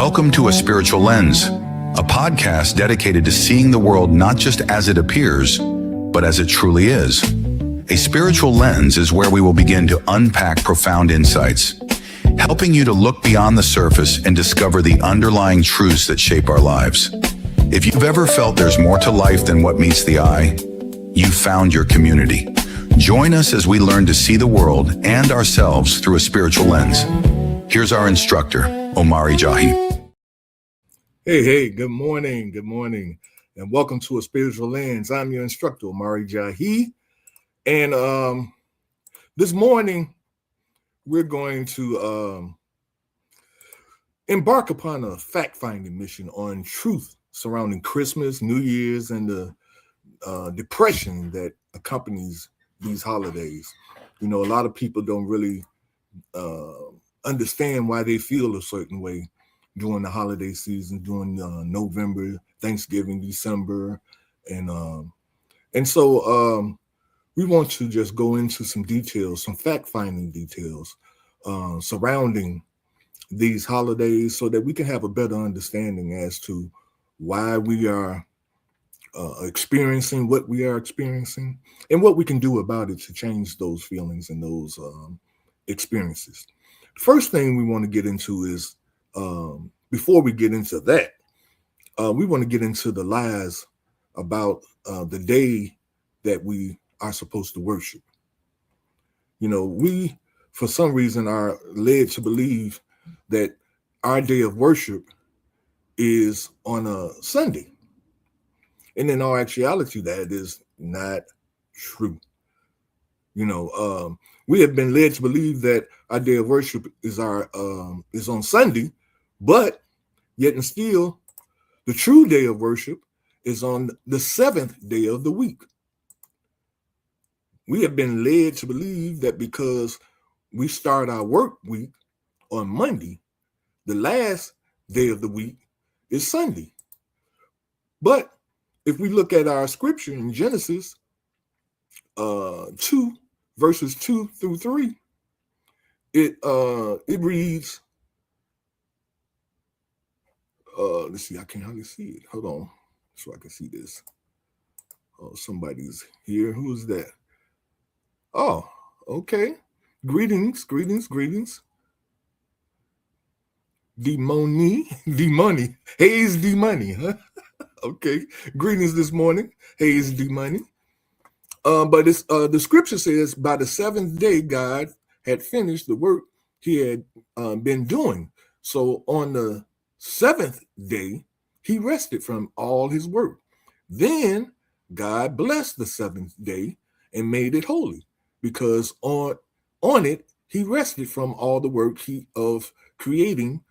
Welcome to A Spiritual Lens, a podcast dedicated to seeing the world not just as it appears, but as it truly is. A spiritual lens is where we will begin to unpack profound insights, helping you to look beyond the surface and discover the underlying truths that shape our lives. If you've ever felt there's more to life than what meets the eye, you've found your community. Join us as we learn to see the world and ourselves through a spiritual lens. Here's our instructor, Omari Jahi. Hey, good morning, and welcome to A Spiritual Lens. I'm your instructor, Omari Jahi, and this morning we're going to embark upon a fact-finding mission on truth surrounding Christmas, New Year's, and the depression that accompanies these holidays. You know, a lot of people don't really understand why they feel a certain way during the holiday season, during November, Thanksgiving, December, and so we want to just go into some details, some fact-finding details surrounding these holidays, so that we can have a better understanding as to why we are experiencing what we are experiencing and what we can do about it to change those feelings and those experiences. The first thing we want to get into is, before we get into that, we want to get into the lies about the day that we are supposed to worship. You know, we, for some reason, are led to believe that our day of worship is on a Sunday. And in all actuality, that is not true. You know, we have been led to believe that our day of worship is on Sunday, but yet and still, the true day of worship is on the seventh day of the week. We have been led to believe that because we start our work week on Monday, the last day of the week is Sunday. But if we look at our scripture in Genesis 2, verses 2 through 3, it reads, let's see, I can hardly see it. Hold on, so I can see this. Oh, somebody's here. Who is that? Oh, okay. Greetings. D-Money. Hayes D-Money, huh? Okay. Greetings this morning, Hayes D-Money. But it's, the scripture says, by the seventh day, God had finished the work he had been doing. So on the seventh day, he rested from all his work. Then God blessed the seventh day and made it holy, because on it, he rested from all the work of creating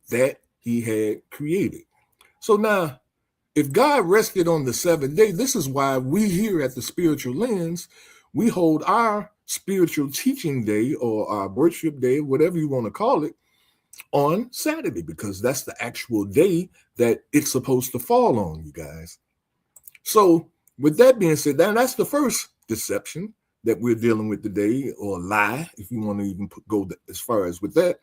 that he had created. So now, if God rested on the seventh day, this is why we here at the Spiritual Lens, we hold our spiritual teaching day or our worship day, whatever you want to call it, on Saturday, because that's the actual day that it's supposed to fall on, you guys. So with that being said, that's the first deception that we're dealing with today, or lie, if you want to even go as far as with that.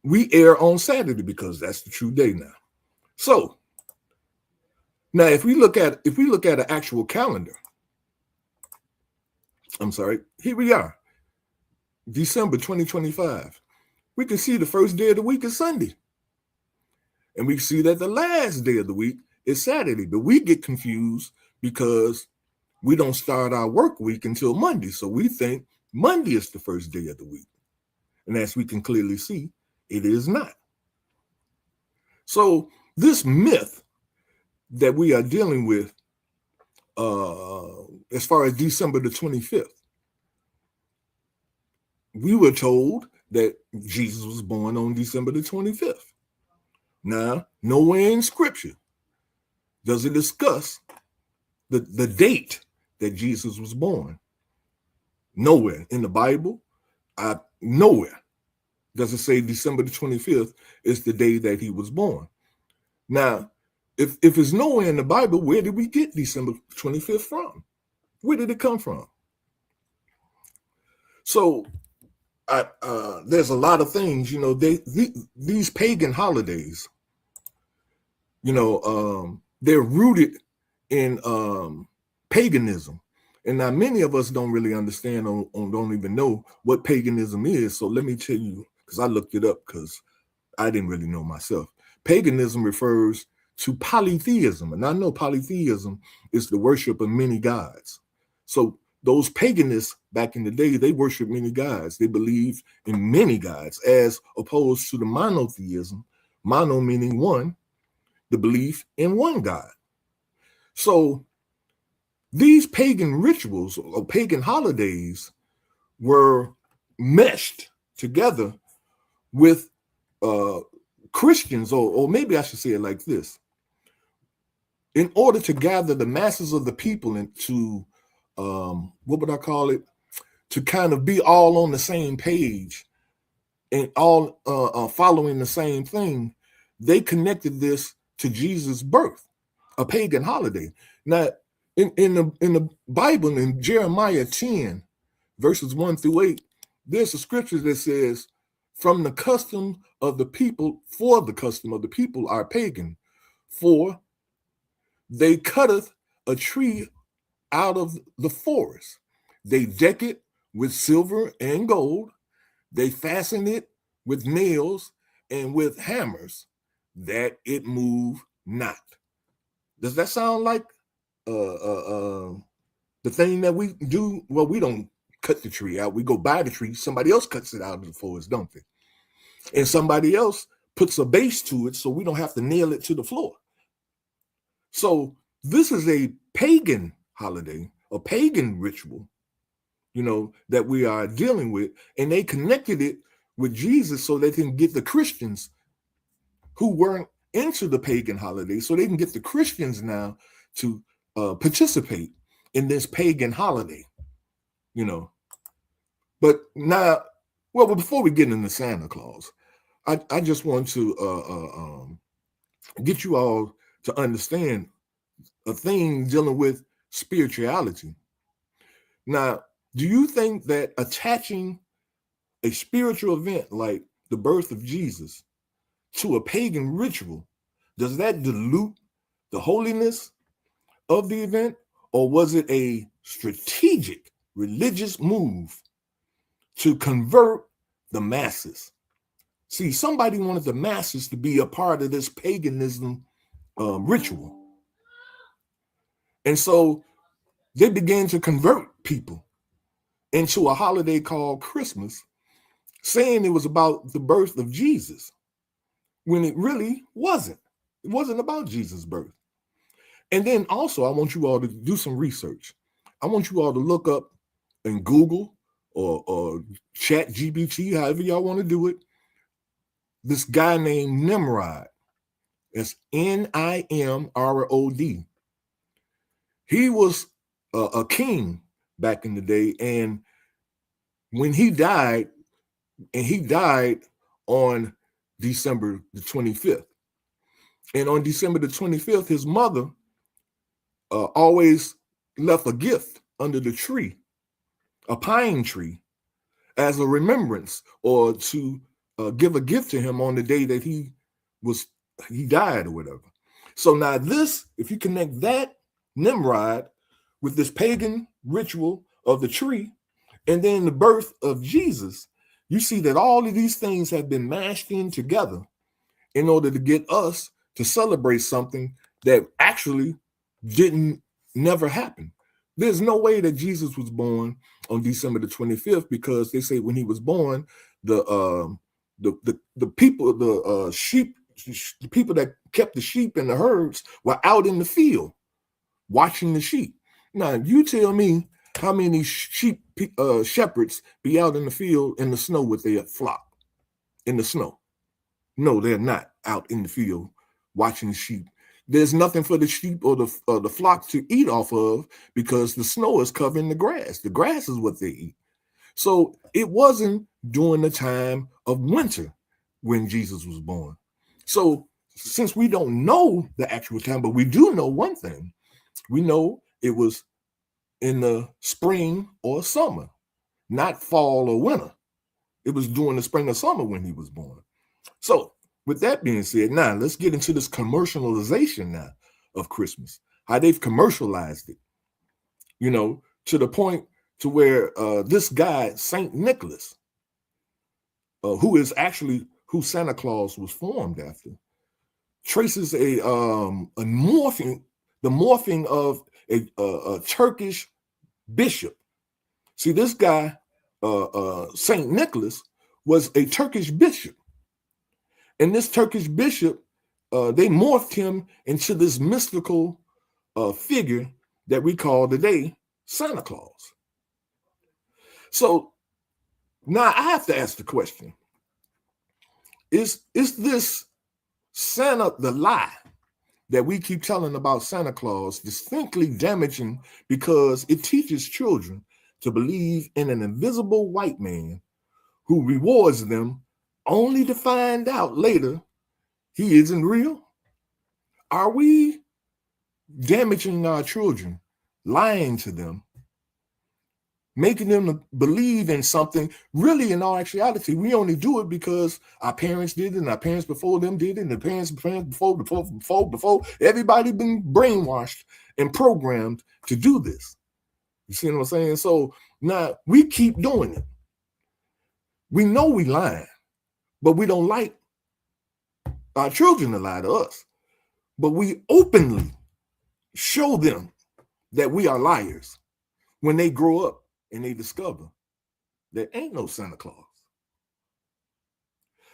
We air on Saturday because that's the true day now. So now, if we look at an actual calendar, here we are, December 2025. We can see the first day of the week is Sunday. And we see that the last day of the week is Saturday. But we get confused because we don't start our work week until Monday. So we think Monday is the first day of the week. And as we can clearly see, it is not. So this myth that we are dealing with as far as December the 25th, we were told that Jesus was born on December the 25th. Now, nowhere in scripture does it discuss the date that Jesus was born. Nowhere in the Bible, nowhere does it say December the 25th is the day that he was born. Now, if it's nowhere in the Bible, where did we get December 25th from? Where did it come from? So there's a lot of things, these pagan holidays, they're rooted in paganism. And now many of us don't really understand or don't even know what paganism is. So let me tell you, because I looked it up because I didn't really know myself. Paganism refers to polytheism. And I know polytheism is the worship of many gods. So those paganists back in the day, they worship many gods. They believe in many gods, as opposed to the monotheism, mono meaning one, the belief in one God. So these pagan rituals or pagan holidays were meshed together with Christians, or maybe I should say it like this. In order to gather the masses of the people into, what would I call it? To kind of be all on the same page and all following the same thing, they connected this to Jesus' birth, a pagan holiday. Now, in the Bible, in Jeremiah 10, verses 1 through 8, there's a scripture that says, from the custom of the people, for the custom of the people are pagan, for they cutteth a tree out of the forest. They deck it with silver and gold. They fasten it with nails and with hammers, that it move not. Does that sound like the thing that we do? Well, we don't cut the tree out. We go buy the tree. Somebody else cuts it out of the forest, don't they? And somebody else puts a base to it so we don't have to nail it to the floor. So this is a pagan holiday, a pagan ritual, that we are dealing with. And they connected it with Jesus so they can get the Christians who weren't into the pagan holiday, so they can get the Christians now to participate in this pagan holiday, But now, well, before we get into Santa Claus, I just want to get you all to understand a thing dealing with spirituality. Now, do you think that attaching a spiritual event like the birth of Jesus to a pagan ritual, does that dilute the holiness of the event? Or was it a strategic religious move to convert the masses? See, somebody wanted the masses to be a part of this paganism ritual. And so they began to convert people into a holiday called Christmas, saying it was about the birth of Jesus, when it really wasn't. It wasn't about Jesus' birth. And then also, I want you all to do some research. I want you all to look up in Google or Chat GPT, however y'all want to do it, this guy named Nimrod. It's Nimrod. He was a king back in the day, and when he died, on December the 25th. And on December the 25th, his mother always left a gift under the tree, a pine tree, as a remembrance, or to give a gift to him on the day that he died or whatever. So now this, if you connect that Nimrod with this pagan ritual of the tree, and then the birth of Jesus, you see that all of these things have been mashed in together in order to get us to celebrate something that actually never happened. There's no way that Jesus was born on December the 25th, because they say when he was born, the people, the sheep, the people that kept the sheep and the herds were out in the field watching the sheep. Now, you tell me how many shepherds be out in the field in the snow with their flock in the snow? No, they're not out in the field watching sheep. There's nothing for the sheep or the flock to eat off of, because the snow is covering the grass. The grass is what they eat. So it wasn't during the time of winter when Jesus was born. So since we don't know the actual time, but we do know one thing, we know it was in the spring or summer, not fall or winter. It was during the spring or summer when he was born. So with that being said, now let's get into this commercialization now of Christmas, how they've commercialized it, to the point to where this guy, Saint Nicholas, who is actually who Santa Claus was formed after, traces the morphing of a Turkish bishop. See, this guy, Saint Nicholas, was a Turkish bishop. And this Turkish bishop, they morphed him into this mystical figure that we call today Santa Claus. So now I have to ask the question, is this Santa, the lie that we keep telling about Santa Claus, distinctly damaging because it teaches children to believe in an invisible white man who rewards them only to find out later he isn't real? Are we damaging our children, lying to them, making them believe in something? Really, in all actuality, we only do it because our parents did it, and our parents before them did it, and the parents before. Everybody been brainwashed and programmed to do this. You see what I'm saying? So now we keep doing it. We know we lying, but we don't like our children to lie to us. But we openly show them that we are liars when they grow up and they discover there ain't no Santa Claus.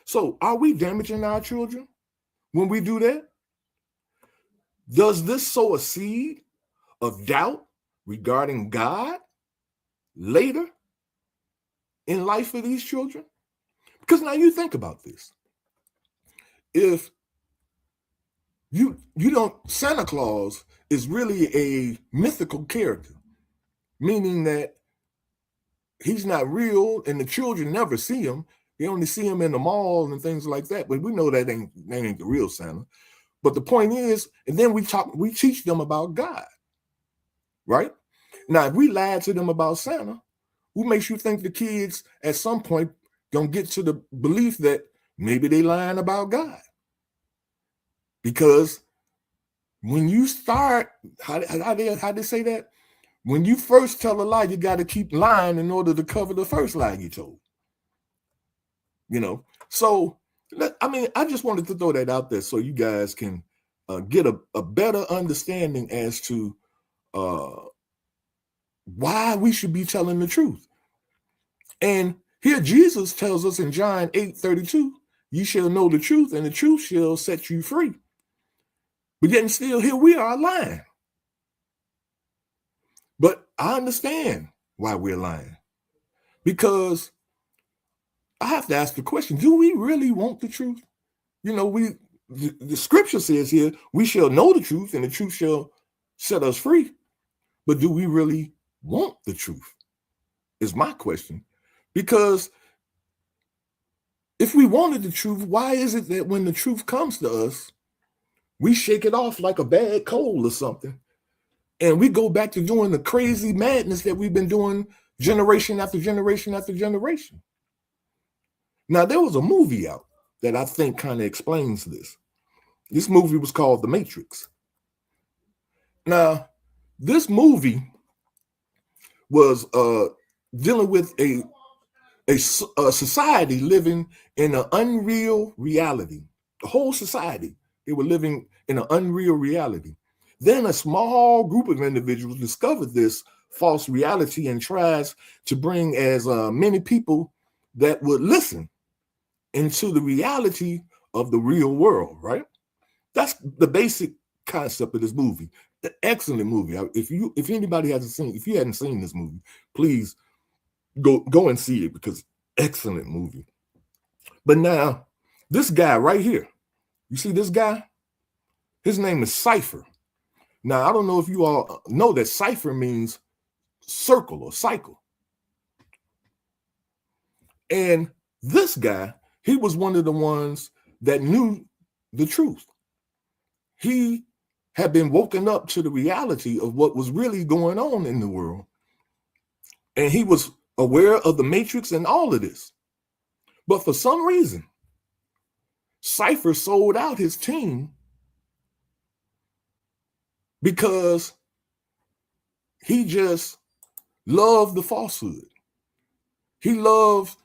So are we damaging our children when we do that? Does this sow a seed of doubt regarding God later in life for these children? Because now you think about this. If you don't, Santa Claus is really a mythical character, meaning that he's not real and the children never see him. They only see him in the mall and things like that. But we know that ain't the real Santa. But the point is, and then we teach them about God, right? Now, if we lie to them about Santa, who makes you think the kids at some point gonna get to the belief that maybe they lying about God? Because when you start, how they say that? When you first tell a lie, you got to keep lying in order to cover the first lie you told. So I just wanted to throw that out there so you guys can get a better understanding as to why we should be telling the truth. And here Jesus tells us in John 8:32, "You shall know the truth, and the truth shall set you free." But yet still here we are lying. But I understand why we're lying. Because I have to ask the question, do we really want the truth? The scripture says here, we shall know the truth and the truth shall set us free. But do we really want the truth? Is my question. Because if we wanted the truth, why is it that when the truth comes to us, we shake it off like a bad cold or something, and we go back to doing the crazy madness that we've been doing generation after generation after generation? Now, there was a movie out that I think kind of explains this. This movie was called The Matrix. Now, this movie was dealing with a society living in an unreal reality. The whole society, they were living in an unreal reality. Then a small group of individuals discovered this false reality and tries to bring as many people that would listen into the reality of the real world, right? That's the basic concept of this movie. An excellent movie. If anybody hasn't seen, if you hadn't seen this movie, please go and see it, because excellent movie. But now, this guy right here, you see this guy? His name is Cypher. Now, I don't know if you all know that Cypher means circle or cycle. And this guy, he was one of the ones that knew the truth. He had been woken up to the reality of what was really going on in the world. And he was aware of the Matrix and all of this. But for some reason, Cypher sold out his team because he just loved the falsehood. He loved,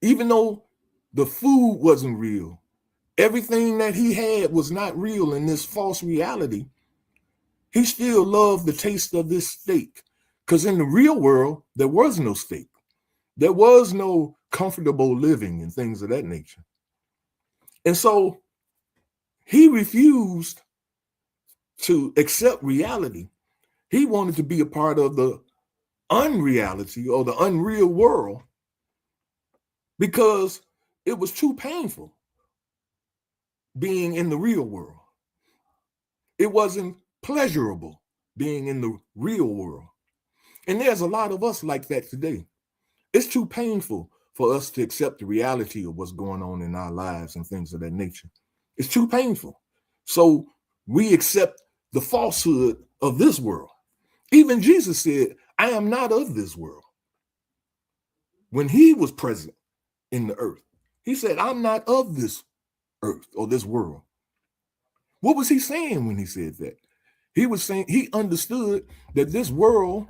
even though the food wasn't real, everything that he had was not real in this false reality, he still loved the taste of this steak. Because in the real world, there was no steak. There was no comfortable living and things of that nature. And so he refused to accept reality. He wanted to be a part of the unreality or the unreal world because it was too painful being in the real world. It wasn't pleasurable being in the real world. And there's a lot of us like that today. It's too painful for us to accept the reality of what's going on in our lives and things of that nature. It's too painful. So we accept the falsehood of this world. Even Jesus said, I am not of this world. When he was present in the earth, he said, I'm not of this earth or this world. What was he saying when he said that? He was saying he understood that this world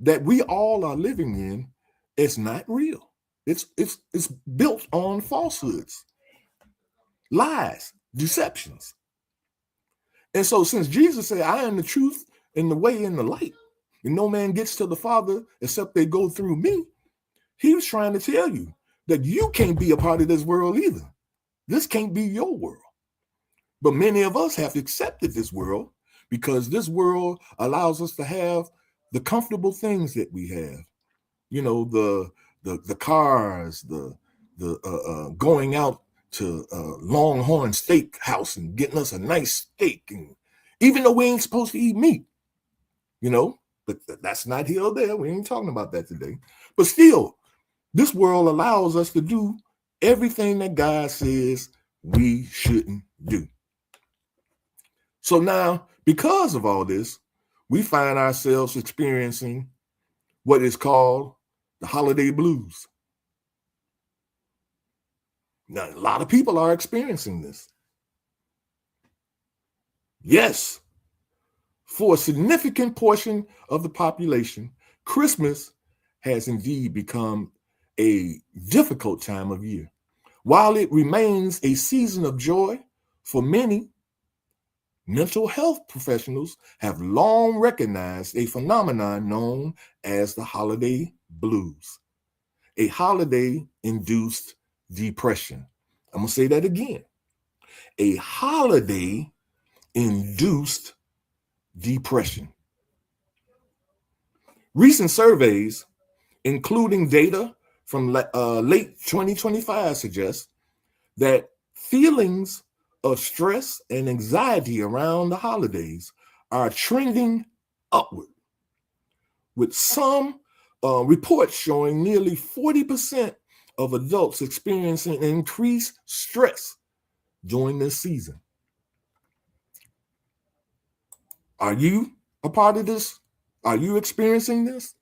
that we all are living in is not real. It's built on falsehoods, lies, deceptions. And so since Jesus said, I am the truth and the way and the light, and no man gets to the Father except they go through me, he was trying to tell you that you can't be a part of this world either. This can't be your world. But many of us have accepted this world because this world allows us to have the comfortable things that we have. You know, the cars, the going out to Longhorn Steakhouse and getting us a nice steak, and even though we ain't supposed to eat meat, you know, but that's not here or there. We ain't talking about that today. But still, this world allows us to do everything that God says we shouldn't do. So now, because of all this, we find ourselves experiencing what is called the holiday blues. Now, a lot of people are experiencing this. Yes, for a significant portion of the population, Christmas has indeed become a difficult time of year. While it remains a season of joy for many, mental health professionals have long recognized a phenomenon known as the holiday blues, a holiday-induced depression. I'm going to say that again. A holiday-induced depression. Recent surveys, including data from late 2025, suggest that feelings of stress and anxiety around the holidays are trending upward, with some reports showing nearly 40% of adults experiencing increased stress during this season. Are you a part of this? Are you experiencing this?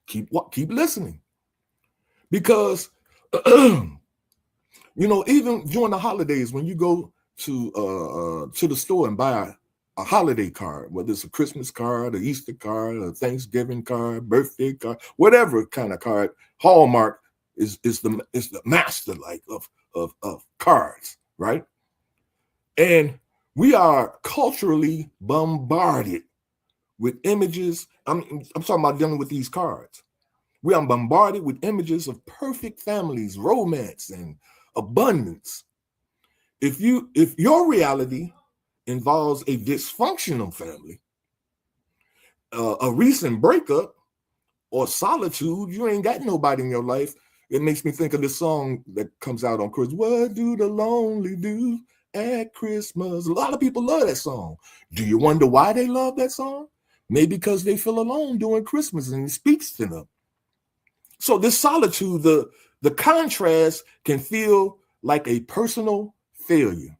Keep listening, because you know, even during the holidays, when you go to the store and buy a holiday card, whether it's a Christmas card, an Easter card, a Thanksgiving card, birthday card, whatever kind of card, Hallmark is the master like of cards, right? And we are culturally bombarded with images. I'm talking about dealing with these cards. We are bombarded with images of perfect families, romance, and abundance. If your reality involves a dysfunctional family, a recent breakup, or solitude, you ain't got nobody in your life. It makes me think of this song that comes out on Christmas. What do the lonely do at Christmas? A lot of people love that song. Do you wonder why they love that song? Maybe because they feel alone during Christmas and it speaks to them. So this solitude, the contrast can feel like a personal failure.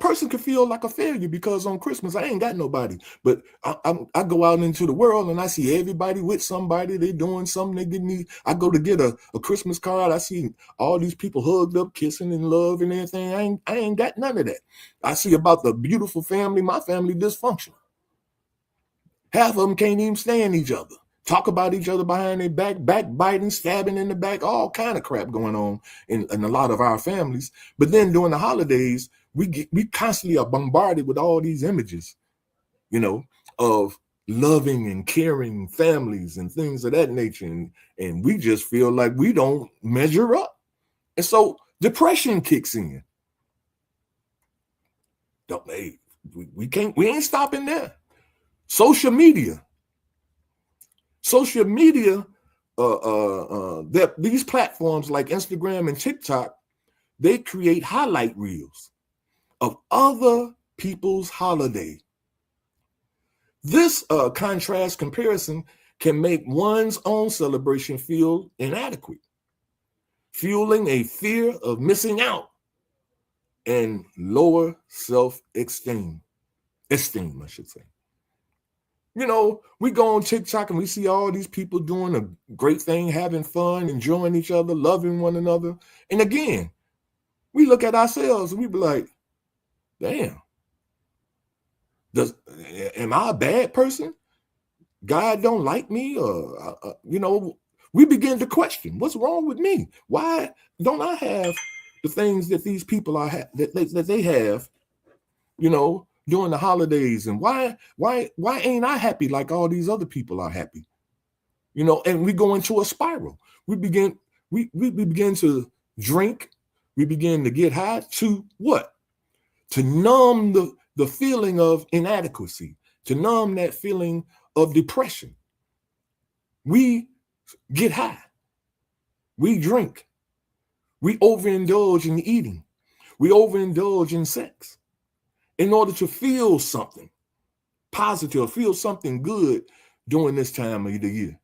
person could feel like a failure because on Christmas I ain't got nobody. But I go out into the world and I see everybody with somebody. They doing something. They get me. I go to get a Christmas card. I see all these people hugged up, kissing and love and everything. I ain't got none of that. I see about the beautiful family. My family dysfunctional. Half of them can't even stand each other. Talk about each other behind their back, backbiting, stabbing in the back, all kind of crap going on in a lot of our families. But then during the holidays, we constantly are bombarded with all these images, of loving and caring families and things of that nature. And we just feel like we don't measure up. And so depression kicks in. We ain't stopping there. Social media, that these platforms like Instagram and TikTok, they create highlight reels of other people's holiday. This contrast comparison can make one's own celebration feel inadequate, fueling a fear of missing out and lower self-esteem, I should say. We go on TikTok and we see all these people doing a great thing, having fun, enjoying each other, loving one another. And again, we look at ourselves and we be like, damn, am I a bad person? God don't like me? Or, we begin to question, what's wrong with me? Why don't I have the things that these people are that they have, during the holidays? And why ain't I happy like all these other people are happy? And we go into a spiral. We begin to drink. We begin to get high to what? To numb the feeling of inadequacy, to numb that feeling of depression. We get high. We drink. We overindulge in eating. We overindulge in sex in order to feel something positive, feel something good during this time of the year.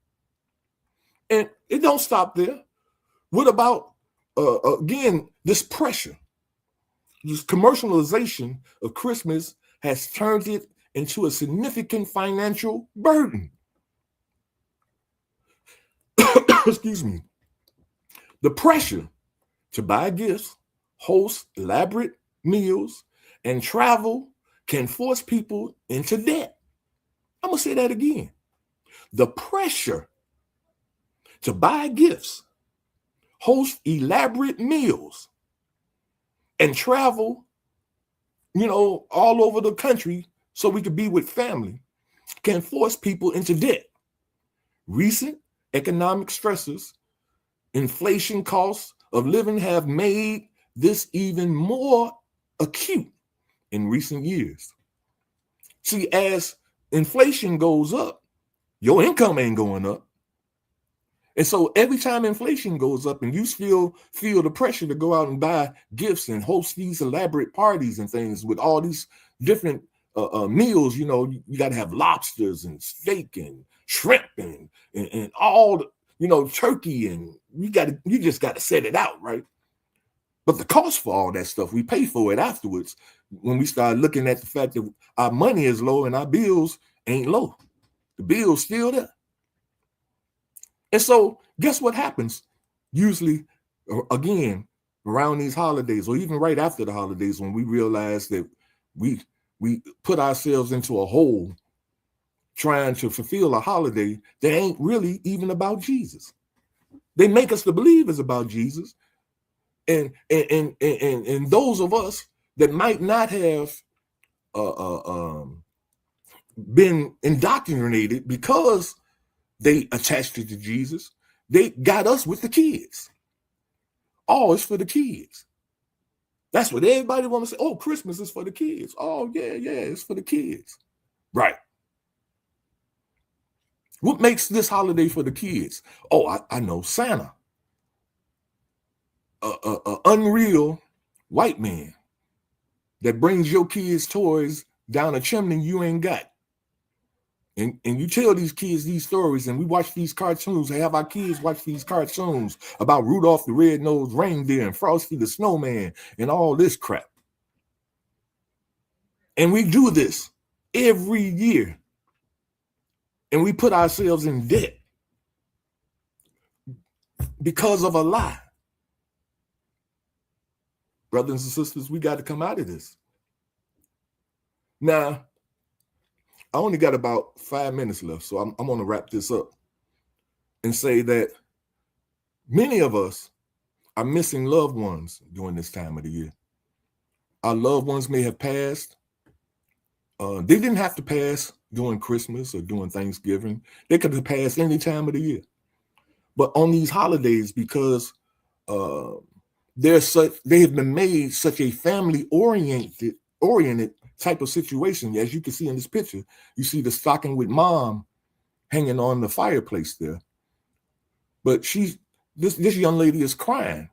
And it don't stop there. What about, again, this pressure? This commercialization of Christmas has turned it into a significant financial burden. Excuse me. The pressure to buy gifts, host elaborate meals, and travel can force people into debt. I'm going to say that again. The pressure to buy gifts, host elaborate meals, and travel, all over the country so we could be with family can force people into debt. Recent economic stresses, inflation, costs of living have made this even more acute in recent years. See, as inflation goes up, your income ain't going up. And so every time inflation goes up and you still feel the pressure to go out and buy gifts and host these elaborate parties and things with all these different meals, you got to have lobsters and steak and shrimp and all, turkey, and you just got to set it out, right? But the cost for all that stuff, we pay for it afterwards when we start looking at the fact that our money is low and our bills ain't low. The bill's still there. And so guess what happens? Usually, again, around these holidays or even right after the holidays, when we realize that we put ourselves into a hole trying to fulfill a holiday that ain't really even about Jesus. They make us to believe it's about Jesus. And those of us that might not have been indoctrinated because they attached it to Jesus, they got us with the kids. Oh, it's for the kids. That's what everybody want to say. Oh, Christmas is for the kids. Oh, yeah, it's for the kids. Right. What makes this holiday for the kids? Oh, I know, Santa. A unreal white man that brings your kids toys down a chimney you ain't got. And you tell these kids these stories, and we watch these cartoons, and have our kids watch these cartoons about Rudolph the Red-Nosed Reindeer and Frosty the Snowman and all this crap. And we do this every year. And we put ourselves in debt because of a lie. Brothers and sisters, we got to come out of this. Now, I only got about 5 minutes left, so I'm going to wrap this up and say that many of us are missing loved ones during this time of the year. Our loved ones may have passed. They didn't have to pass during Christmas or during Thanksgiving. They could have passed any time of the year. But on these holidays, because they have been made such a family-oriented type of situation, as you can see in this picture. You see the stocking with mom hanging on the fireplace there. But this young lady is crying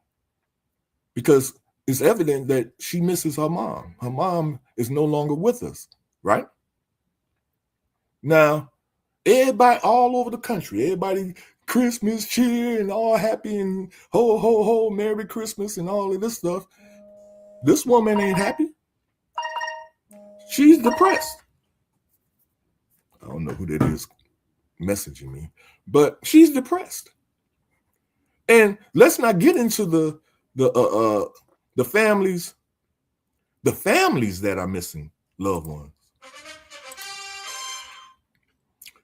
because it's evident that she misses her mom. Her mom is no longer with us, right? Now, everybody all over the country, everybody Christmas cheer and all happy and ho, ho, ho, Merry Christmas and all of this stuff. This woman ain't happy. She's depressed. I don't know who that is messaging me, but she's depressed. And let's not get into the families that are missing loved ones.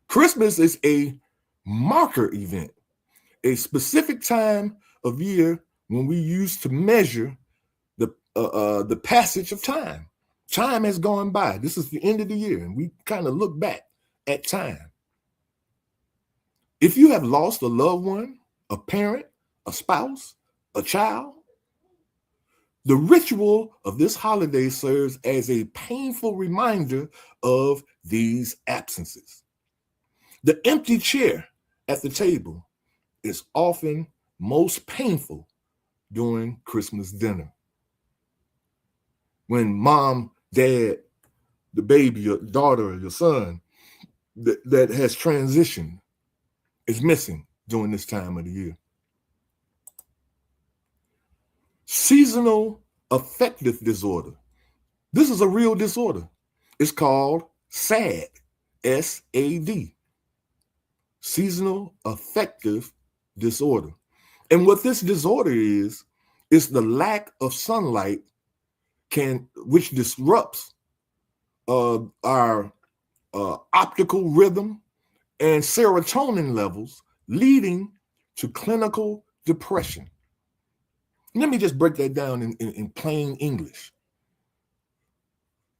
Christmas is a marker event, a specific time of year when we use to measure the passage of time. Time has gone by. This is the end of the year, and we kind of look back at time. If you have lost a loved one, a parent, a spouse, a child, the ritual of this holiday serves as a painful reminder of these absences. The empty chair at the table is often most painful during Christmas dinner. When mom, dad, the baby, your daughter, or your son that has transitioned is missing during this time of the year. Seasonal affective disorder. This is a real disorder. It's called SAD, S-A-D. Seasonal affective disorder. And what this disorder is the lack of sunlight which disrupts our optical rhythm and serotonin levels, leading to clinical depression. Let me just break that down in plain English.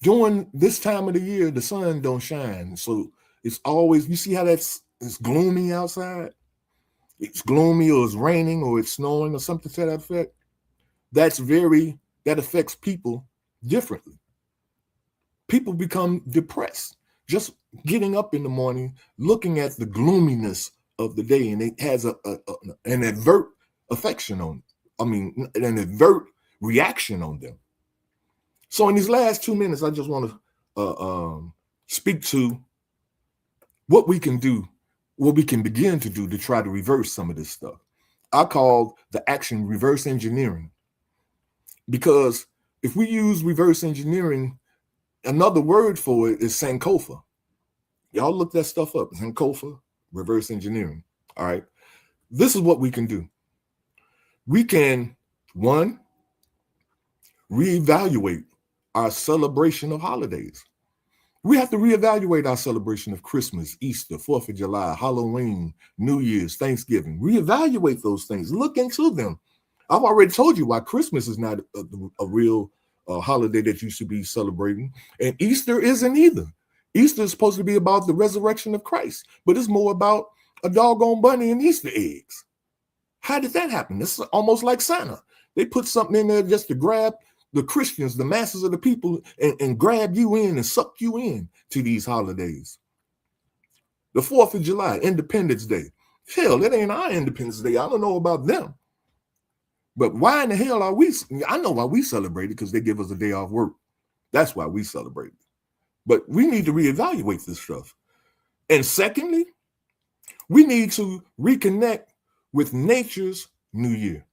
During this time of the year, the sun don't shine. So it's always, you see how it's gloomy outside? It's gloomy, or it's raining, or it's snowing, or something to that effect. That affects people differently. People become depressed just getting up in the morning, looking at the gloominess of the day, and it has an adverse affection on, an adverse reaction on them. So in these last 2 minutes, I just want to speak to what we can do, what we can begin to do to try to reverse some of this stuff. I call the action reverse engineering, because if we use reverse engineering, another word for it is Sankofa. Y'all look that stuff up. Sankofa, reverse engineering. All right. This is what we can do. We can, one, reevaluate our celebration of holidays. We have to reevaluate our celebration of Christmas, Easter, 4th of July, Halloween, New Year's, Thanksgiving. Reevaluate those things. Look into them. I've already told you why Christmas is not a real holiday that you should be celebrating. And Easter isn't either. Easter is supposed to be about the resurrection of Christ, but it's more about a doggone bunny and Easter eggs. How did that happen? This is almost like Santa. They put something in there just to grab the Christians, the masses of the people, and grab you in and suck you in to these holidays. The 4th of July, Independence Day. Hell, it ain't our Independence Day. I don't know about them. But why in the hell are we? I know why we celebrate it, because they give us a day off work. That's why we celebrate it. But we need to reevaluate this stuff. And secondly, we need to reconnect with nature's new year.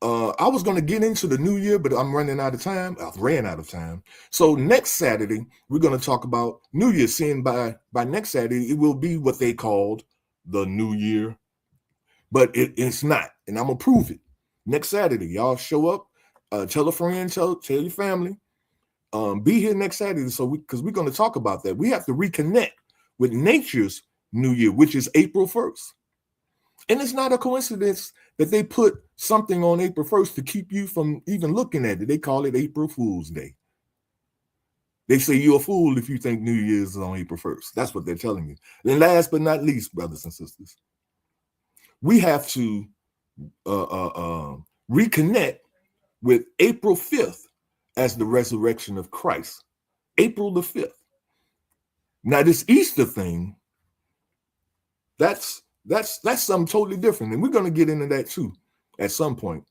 I was going to get into the new year, but I'm running out of time. I've ran out of time. So next Saturday, we're going to talk about New Year. Seeing by next Saturday, it will be what they called the New Year, but it's not. And I'm going to prove it. Next Saturday, y'all show up, tell a friend, tell your family. Be here next Saturday. So because we're going to talk about that. We have to reconnect with nature's New Year, which is April 1st. And it's not a coincidence that they put something on April 1st to keep you from even looking at it. They call it April Fool's Day. They say you're a fool if you think New Year's is on April 1st. That's what they're telling you. And last but not least, brothers and sisters, we have to reconnect with April 5th as the resurrection of Christ. April the 5th. Now, this Easter thing, that's something totally different. And we're going to get into that too at some point,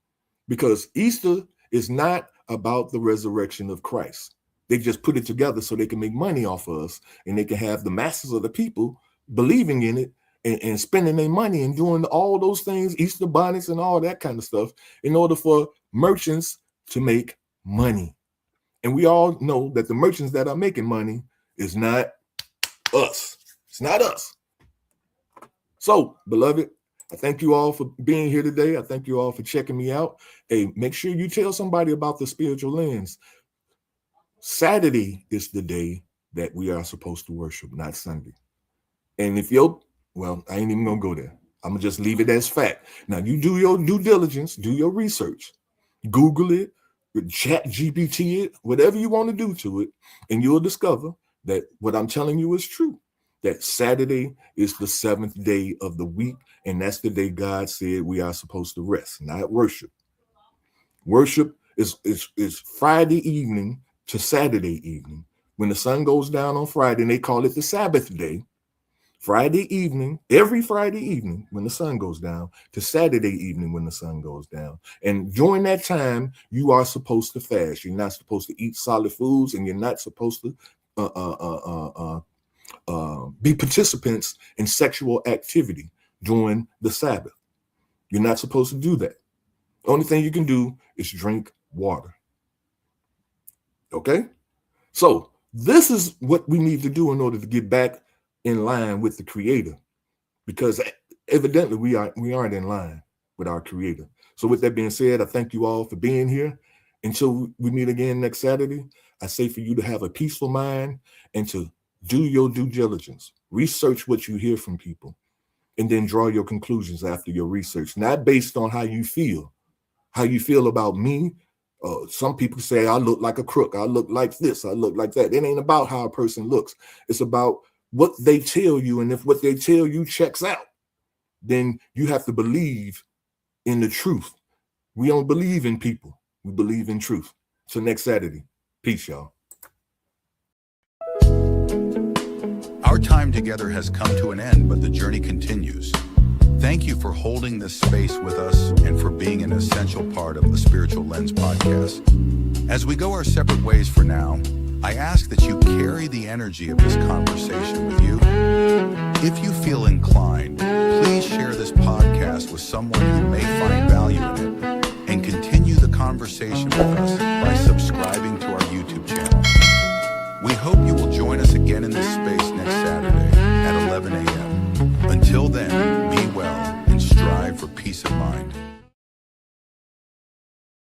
because Easter is not about the resurrection of Christ. They just put it together so they can make money off of us, and they can have the masses of the people believing in it and spending their money and doing all those things, Easter bonnets and all that kind of stuff, in order for merchants to make money. And we all know that the merchants that are making money is not us. It's not us. So, beloved, I thank you all for being here today. I thank you all for checking me out. Hey, make sure you tell somebody about the spiritual lens. Saturday is the day that we are supposed to worship, not Sunday. And if I ain't even gonna go there. I'm gonna just leave it as fact. Now, you do your due diligence, do your research, Google it, Chat GPT it, whatever you want to do to it, and you'll discover that what I'm telling you is true. That Saturday is the 7th day of the week, and that's the day God said we are supposed to rest, not worship. Worship is Friday evening to Saturday evening. When the sun goes down on Friday, and they call it the Sabbath day, Friday evening, every Friday evening when the sun goes down, to Saturday evening when the sun goes down. And during that time, you are supposed to fast. You're not supposed to eat solid foods, and you're not supposed to be participants in sexual activity during the Sabbath. You're not supposed to do that. The only thing you can do is drink water. Okay? So this is what we need to do in order to get back in line with the Creator, because evidently we aren't in line with our Creator. So with that being said, I thank you all for being here. Until we meet again next Saturday, I say for you to have a peaceful mind and to do your due diligence. Research what you hear from people, and then draw your conclusions after your research, not based on how you feel about me. Some people say I look like a crook. I look like this. I look like that. It ain't about how a person looks. It's about what they tell you. And if what they tell you checks out, then you have to believe in the truth. We don't believe in people. We believe in truth. So next Saturday, peace, y'all. Our time together has come to an end, but the journey continues. Thank you for holding this space with us and for being an essential part of the Spiritual Lens podcast. As we go our separate ways for now, I ask that you carry the energy of this conversation with you. If you feel inclined, please share this podcast with someone who may find value in it, and continue the conversation with us by subscribing to our YouTube channel. We hope you will join us again in this space next Saturday at 11 a.m. Until then, be well and strive for peace of mind.